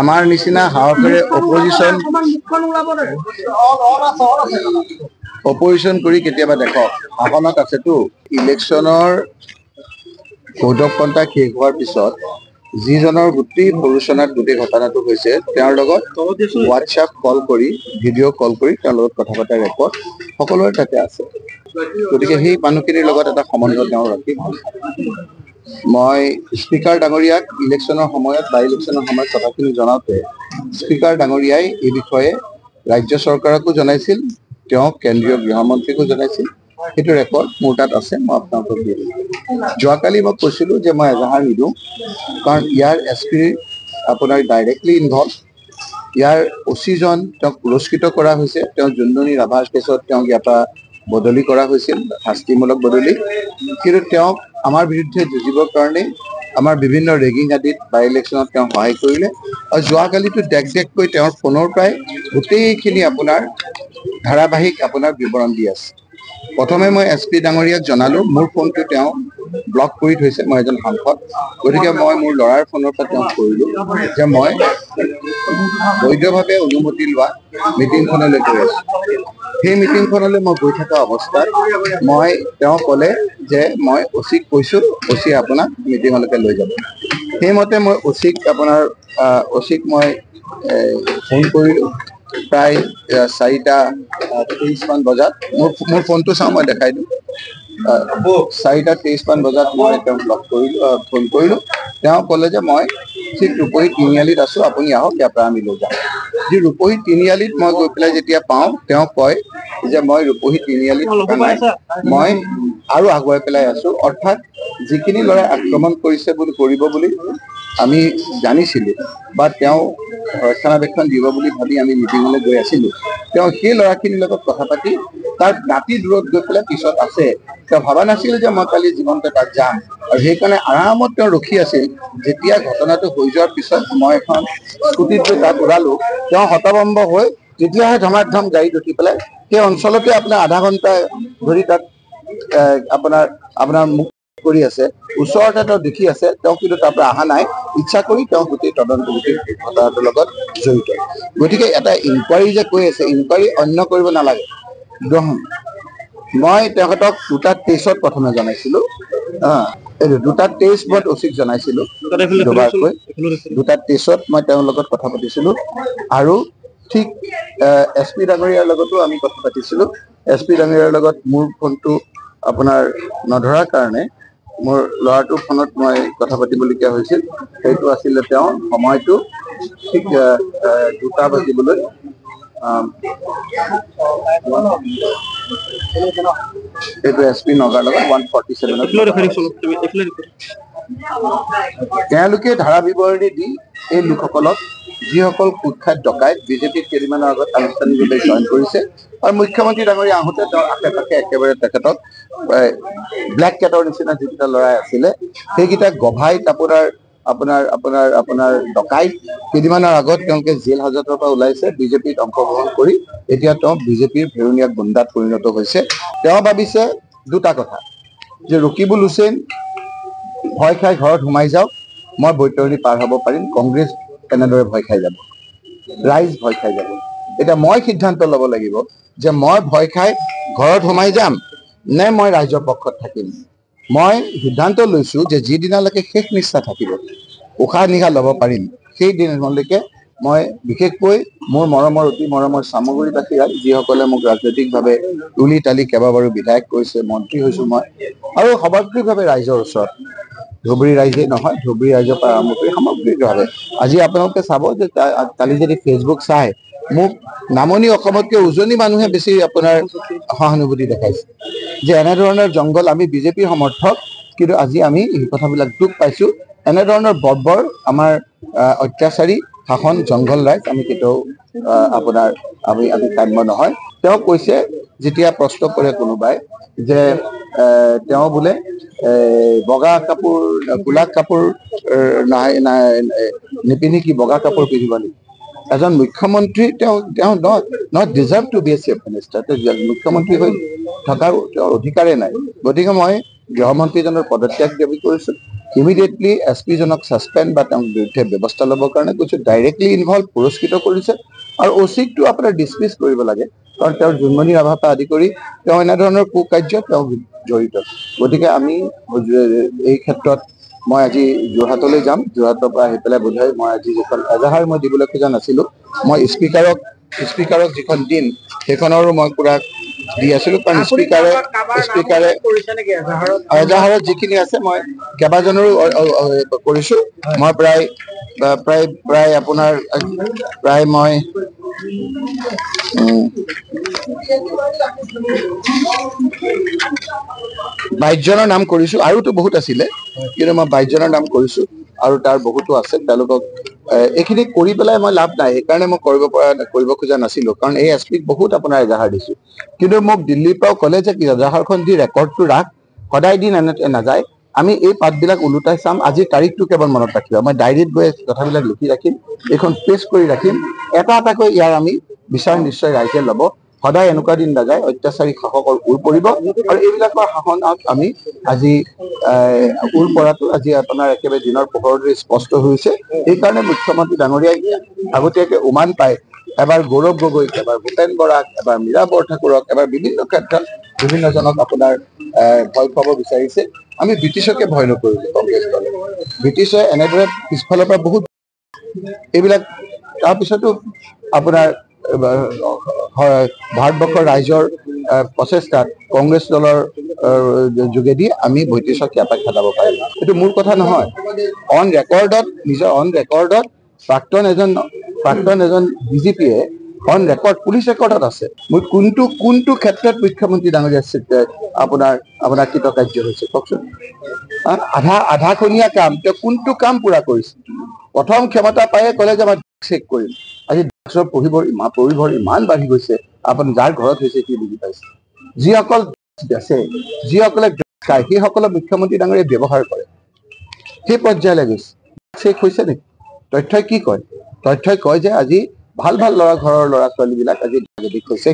আমাৰ নিচিনা সাহসেৰে অপজিশ্যন কৰি কেতিয়াবা দেখক শাসনত আছেতো ইলেকশ্যনৰ কৌদকপন্থা শেষ হোৱাৰ পিছত যিজনৰ গোটেই প্ৰৰোচনাত গোটেই ঘটনাটো হৈছে তেওঁৰ লগত হোৱাটছআপ কল কৰি ভিডিঅ' কল কৰি তেওঁৰ লগত কথা পতাৰ ৰেকৰ্ড সকলোৰে তাতে আছে গতিকে সেই মানুহখিনিৰ লগত এটা সম্বন্ধ তেওঁ ৰাখি ভাল মই স্পীকাৰ ডাঙৰীয়াক ইলেকশ্যনৰ সময়ত বাই ইলেকশ্যনৰ সময়ত কথাখিনি জনাওঁতে স্পীকাৰ ডাঙৰীয়াই এই বিষয়ে ৰাজ্য চৰকাৰকো জনাইছিল তেওঁ কেন্দ্ৰীয় গৃহমন্ত্ৰীকো জনাইছিল সেইটো ৰেকৰ্ড মোৰ তাত আছে মই আপোনালোকক দি দিম যোৱাকালি মই কৈছিলোঁ যে মই এজাহাৰ নিদিওঁ কাৰণ ইয়াৰ SP আপোনাৰ ডাইৰেক্টলি ইনভলভ ইয়াৰ OC-জন তেওঁক পুৰস্কৃত কৰা হৈছে তেওঁ জুনমণি ৰাভাৰ কেছত তেওঁক ইয়াৰ পৰা বদলি কৰা হৈছিল শাস্তিমূলক বদলি কিন্তু তেওঁক আমাৰ বিৰুদ্ধে যুঁজিবৰ কাৰণে আমাৰ বিভিন্ন ৰেগিং আদিত বাই ইলেকশ্যনত তেওঁ সহায় কৰিলে আৰু যোৱাকালিতো ডেককৈ তেওঁৰ ফোনৰ পৰাই গোটেইখিনি আপোনাৰ ধাৰাবাহিক আপোনাৰ বিৱৰণ দি আছে প্ৰথমে মই SP ডাঙৰীয়াক জনালোঁ মোৰ ফোনটো তেওঁ ব্লক কৰি থৈছে মই এজন সাংসদ গতিকে মই মোৰ ল'ৰাৰ ফোনৰ পৰা তেওঁক কৰিলোঁ যে মই বৈধভাৱে অনুমতি লোৱা মিটিংখনলৈ গৈ আছোঁ সেই মিটিংখনলৈ মই গৈ থকা অৱস্থাত মই তেওঁ ক'লে যে মই OC-ক কৈছোঁ OC আপোনাক মিটিঙলৈকে লৈ যাব সেইমতে মই OC-ক আপোনাৰ OC-ক মই ফোন কৰিলোঁ প্ৰায় 4:23 মান বজাত মোৰ ফোনটো চাওঁ মই দেখাই দিওঁ 4:23 মান বজাত মই তেওঁক ফোন কৰিলোঁ তেওঁ ক'লে যে মই ঠিক ৰূপহী তিনিআলিত আছোঁ আপুনি আহক ইয়াৰ পৰা আমি লৈ যাম যি ৰূপহী তিনিআলিত মই গৈ পেলাই যেতিয়া পাওঁ তেওঁ কয় যে মই ৰূপহী তিনিআলিত নাই মই আৰু আগুৱাই পেলাই আছোঁ অৰ্থাৎ যিখিনি ল'ৰাই আক্ৰমণ কৰিছে বুলি কৰিব বুলি আমি জানিছিলোঁ বা তেওঁ ৰক্ষণাবেক্ষণ দিব বুলি ভাবি আমি মিটিঙলৈ গৈ আছিলোঁ তেওঁ সেই ল'ৰাখিনিৰ লগত কথা পাতি তাৰ ৰাতি দূৰত গৈ পেলাই পিছত আছে তেওঁ ভবা নাছিল যে মই কালি জীৱনতে তাত যাম আৰু সেইকাৰণে আৰামত তেওঁ ৰখি আছিল যেতিয়া ঘটনাটো হৈ যোৱাৰ পিছত মই এখন স্কুটিত তাত ওলালোঁ তেওঁ হতভম্ব হৈ তেতিয়াহে ধমাধম গাড়ীত উঠি পেলাই সেই অঞ্চলতে আপোনাৰ আধা ঘণ্টা ধৰি তাত আপোনাৰ মুখ কৰি আছে ওচৰতে তেওঁ দেখি আছে তেওঁ কিন্তু তাৰ পৰা অহা নাই ইচ্ছা কৰি তেওঁ গোটেই তদন্ত গোটেই ঘটনাটোৰ লগত জড়িত গতিকে এটা ইনকুৱাৰী যে কৈ আছে ইনকুৱাৰী অন্য কৰিব নালাগে মই তেখেতক 2:23 প্ৰথমে জনাইছিলোঁ 2:23 মই OC-ক জনাইছিলোঁ দুবাৰকৈ 2:23 মই তেওঁৰ লগত কথা পাতিছিলোঁ আৰু ঠিক SP ডাঙৰীয়াৰ লগতো আমি কথা পাতিছিলোঁ SP ডাঙৰীয়াৰ লগত মোৰ ফোনটো আপোনাৰ নধৰাৰ কাৰণে মোৰ ল'ৰাটোৰ ফোনত মই কথা পাতিবলগীয়া হৈছিল সেইটো আছিলে তেওঁ সময়টো ঠিক 2টা বাজিবলৈ এইটো SP নগাৰ লগত 147 তেওঁলোকে ধাৰা বিৱৰণী দি এই লোকসকলক যিসকল কুখ্যাত ডকাইত বিজেপিত কেইদিনমানৰ আগত আনুষ্ঠানিকভাৱে জইন কৰিছে আৰু মুখ্যমন্ত্ৰী ডাঙৰীয়া আহোঁতে তেওঁৰ আশে পাশে একেবাৰে তেখেতক ব্লেক কেটৰ নিচিনা যিকেইটা ল'ৰাই আছিলে সেইকেইটাক গভাইত আপোনাৰ ডকাইত কেইদিনমানৰ আগত তেওঁলোকে জেল হাজতৰ পৰা ওলাইছে বিজেপিত অংশগ্ৰহণ কৰি এতিয়া তেওঁ বিজেপিৰ ভেৰুণীয়া গুণ্ডাত পৰিণত হৈছে তেওঁ ভাবিছে দুটা কথা যে ৰকিবুল হুছেইন ভয় খাই ঘৰত সোমাই যাওক মই বৈতৰণি পাৰ হ'ব পাৰিম কংগ্ৰেছ এনেদৰে ভয় খাই যাব ৰাইজ ভয় খাই যাব এতিয়া মই সিদ্ধান্ত ল'ব লাগিব যে মই ভয় খাই ঘৰত সোমাই যাম নে মই ৰাইজৰ পক্ষত থাকিম মই সিদ্ধান্ত লৈছোঁ যে যিদিনালৈকে শেষ নিষ্ঠা থাকিব উশাহ নিশাহ ল'ব পাৰিম সেই দিনলৈকে মই বিশেষকৈ মোৰ মৰমৰ অতি মৰমৰ চামগুৰিবাসী ৰাইজ যিসকলে মোক ৰাজনৈতিকভাৱে তুলি তালি কেইবাবাৰো বিধায়ক কৰিছে মন্ত্ৰী হৈছোঁ মই আৰু সামগ্ৰিকভাৱে ৰাইজৰ ওচৰত ধুবুৰী ৰাইজেই নহয় ধুবুৰী ৰাইজৰ পৰা আৰম্ভ কৰি সামগ্ৰিকভাৱে আজি আপোনালোকে চাব যে কালি যদি ফেচবুক চাই মোক নামনি অসমতকৈ উজনি মানুহে বেছি আপোনাৰ সহানুভূতি দেখাইছে যে এনেধৰণৰ জংঘল আমি বিজেপিৰ সমৰ্থক কিন্তু আজি আমি এই কথাবিলাক দুখ পাইছোঁ এনেধৰণৰ বৰ্বৰ আমাৰ অত্যাচাৰী শাসন জংঘল ৰাইজ আমি কেতিয়াও আমি কাম্য নহয় তেওঁ কৈছে যেতিয়া প্ৰশ্ন কৰে কোনোবাই যে তেওঁ বোলে বগা কাপোৰ কোলা কাপোৰ নিপিন্ধি কি বগা কাপোৰ পিন্ধিব নেকি এজন মুখ্যমন্ত্ৰী তেওঁ not deserve to be a chief minister মুখ্যমন্ত্ৰী হৈ থকাৰ তেওঁৰ অধিকাৰেই নাই গতিকে মই গৃহমন্ত্ৰীজনৰ পদত্যাগ দাবী কৰিছোঁ ইমিডিয়েটলি SP জনক ছাছপেণ্ড বা তেওঁৰ বিৰুদ্ধে ব্যৱস্থা ল'বৰ কাৰণে কৈছোঁ। ডাইৰেক্টলি ইনভলভ পুৰস্কৃত কৰিছে আৰু OC-টো আপোনাৰ ডিছমিছ কৰিব লাগে, কাৰণ তেওঁৰ জোনমণি ৰাভাৰ পৰা আদি কৰি তেওঁ এনেধৰণৰ কুকাৰ্যত তেওঁ জড়িত। গতিকে আমি এই ক্ষেত্ৰত মই আজি যোৰহাটলৈ যাম। যোৰহাটৰ পৰা আহি পেলাই বোধহয় মই আজি যিখন এজাহাৰ মই দিবলৈ খোজা নাছিলোঁ, মই স্পীকাৰক যিখন দিম সেইখনৰো মই পুৰা দি আছিলোঁ, কাৰণ স্পীকাৰে এজাহাৰত যিখিনি আছে মই কেইবাজনৰো কৰিছোঁ। মই প্ৰায় আপোনাৰ মই 22 জনৰ নাম কৰিছোঁ, আৰুতো বহুত আছিলে, কিন্তু মই 22 জনৰ নাম কৰিছোঁ আৰু তাৰ বহুতো আছে। তেওঁলোকক এইখিনি কৰি পেলাই মই লাভ নাই, সেইকাৰণে মই কৰিব খোজা নাছিলোঁ, কাৰণ এই SP-ক বহুত আপোনাৰ এজাহাৰ দিছোঁ। কিন্তু মোক দিল্লীৰ পৰাও ক'লে যে কি এজাহাৰখন দি ৰেকৰ্ডটো ৰাখ, সদায় দিন নাযায়, আমি এই পাতবিলাক ওলোটাই চাম, আজিৰ তাৰিখটো কেৱল মনত ৰাখিবা। মই ডায়েৰীত গৈ কথাবিলাক লিখি ৰাখিম, এইখন পেষ্ট কৰি ৰাখিম, এটা এটাকৈ ইয়াৰ আমি বিচাৰ নিশ্চয় ৰাইজে ল'ব। সদায় এনেকুৱা দিন নাযায়, অত্যাচাৰী শাসকৰ উৰ পৰিব, আৰু এইবিলাকৰ শাসনত আমি আজি উৰ পৰাটো আজি আপোনাৰ একেবাৰে দিনৰ পোহৰতে স্পষ্ট হৈছে। সেইকাৰণে মুখ্যমন্ত্ৰী ডাঙৰীয়াই আগতীয়াকৈ উমান পায় এবাৰ গৌৰৱ গগৈক, এবাৰ ভূপেন বৰাক, এবাৰ মীৰা বৰঠাকুৰক, এবাৰ বিভিন্ন ক্ষেত্ৰত বিভিন্নজনক আপোনাৰ ভয় খুৱাব বিচাৰিছে। আমি ব্ৰিটিছকে ভয় নকৰিলোঁ, কংগ্ৰেছ দলে। ব্ৰিটিছে এনেদৰে পিছফালৰ পৰা বহুত এইবিলাক, তাৰপিছতো আপোনাৰ ভাৰতবৰ্ষৰ ৰাইজৰ প্ৰচেষ্টাত কংগ্ৰেছ দলৰ যোগেদি আমি ব্ৰিটিছক ইয়াৰ পৰা খেদাব পাৰিম। এইটো মোৰ কথা নহয়, অন ৰেকৰ্ডত প্ৰাক্তন এজন DGP-য়ে অন ৰেকৰ্ড, পুলিচ ৰেকৰ্ডত আছে, মই কোনটো ক্ষেত্ৰত মুখ্যমন্ত্ৰী ডাঙৰীয়া আপোনাৰ কৃতকাৰ্য হৈছে কওকচোন। আধাখনীয়া কাম, তেওঁ কোনটো কাম পুৰা কৰিছে? প্ৰথম ক্ষমতা পায়ে ক'লে যে মই চেক কৰিম। আজি ড্ৰাগছৰ পৰিভৰ ইমান বাঢ়ি গৈছে, আপুনি যাৰ ঘৰত হৈছে কি বুজি পাইছে? যিসকল বেচে, যিসকলে খায়, সেইসকলক মুখ্যমন্ত্ৰী ডাঙৰীয়াই ব্যৱহাৰ কৰে, সেই পৰ্যায়লৈ গৈছে। চেক হৈছে নেকি? তথ্যই কি কয়? তথ্যই কয় যে আজি ভাল ঘৰৰ ল'ৰা ছোৱালীবিলাক আজি ড্ৰাগ এডিক্ট হৈছে।